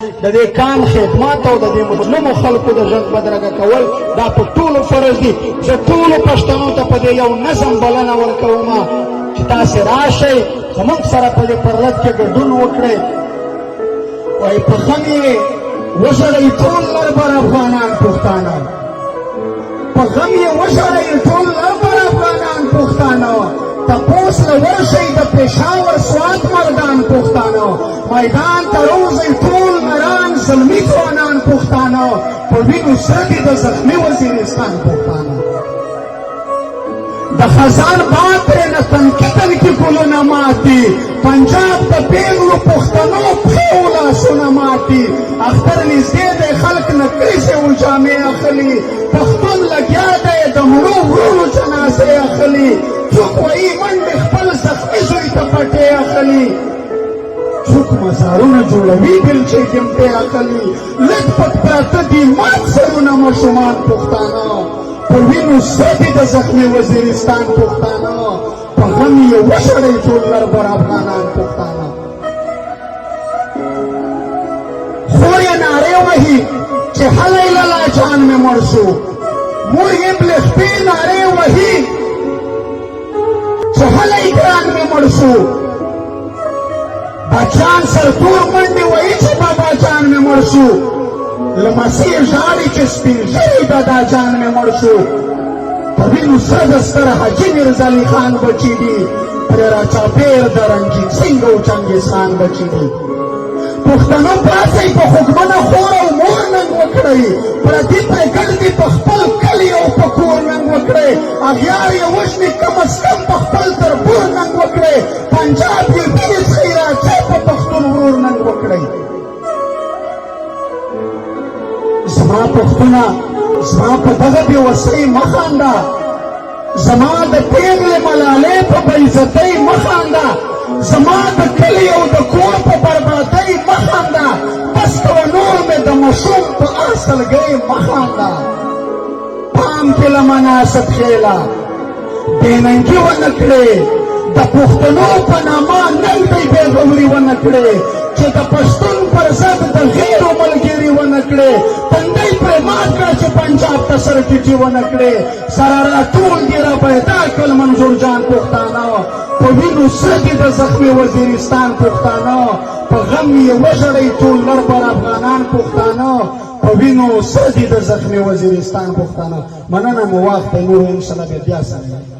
د دې کام خدمات او د دې مظلومو خلکو د ژوند بدرګه کول دا په ټولو فرض دي. زه ټولو پښتنو ته په دې یو نظم بلنه ورکوم چې تاسې راشئ زموږ سره په دې پرلط کې ګډون وکړئ. وایي په غم یې وژړئ ټول لربر افغانان پښتانه، په غم یې وژړئ ټول لربر افغانان پښتانه، تپوس له ورشئ د پېښور سوات مردان پښتانه، میدان ته روزئ ټول مران زلمي ځوانان پښتانه، په وینو سره دي د زخمي وزیرستان پښتانه. د خزان باد ترېنه تنکي تنکي ګلونه ماتي، پنجاب د پیغلو پښتنو پښې و لاسونه ماتي، اختر نږدې دی خلک نکریزې و جامې اخلي، پښتون لګیا دی د مړو وروڼو جنازې اخلي، څوک وایي منډې خپل زخمي زوی ته پټې اخلي، څوک مزارونه جوړوي بېلچې ګمټې اخلي، لږ پټ پراته دي مات سرونه ماشومان پښتانه، په وینو سره دي د زخمي وزیرستان پښتانه، په غم یې وژړئ ټول لربر افغانان پښتانه. خور یې نارې وهي چې هلی لالا جان مې مړ شو، مور یې بلخپې نارې وهي چې هلی ګران مې مړ شو، بچیان سرتور منډې وایي چې بابا جان مې مړ شو، لمسۍ ژاړي چې سپین ږیری دادا جان مې مړ شو، په وینو سره د ستر حاجي میرزالي خان بچي دي، پرې راچاپېر د رنجیت سنګ او چنګیز خان بچي دي. پښتنو پاڅئ په خوږمنه خور او مور ننګ وکړئ، پردي پرې ګډ دي په خپل کلي او په کور ننګ وکړئ، اغیار یې وژني کم از کم په خپل تربور ننګ وکړئ، پنجاب یې وینې څښئ راځئ په پښتون ورور ننګ وکړئ. زما پښتونه زما په دغه بېوسۍ مه خانده، زما د پیغلې ملالۍ په بېعزتۍ مه خانده، زما د کلي او د کور په بربادۍ مه خانده، بس کوه نور مې د ماشوم په اصلګۍ مه خانده. پام کې له مناسب خیله بېننګي ونه کړې، د پښتنو په نامه ننګ دی بېغوري ونه کړې، چې د پښتون پر ضد د غیرو ملګري ونه کړې، تندی پرې مات کړه چې پنجاب ته سر ټیټي ونه کړې، سره راټول دي را پیدا کړل منظور جان پښتانه، په وینو سره دي د زخمي وزیرستان پښتانه، په غم یې وژړئ ټول لربر افغانان پښتانه، په وینو سره دي د زخمي وزیرستان پښتانه. مننه مو وخت دی، نور انشاءالله بیا سره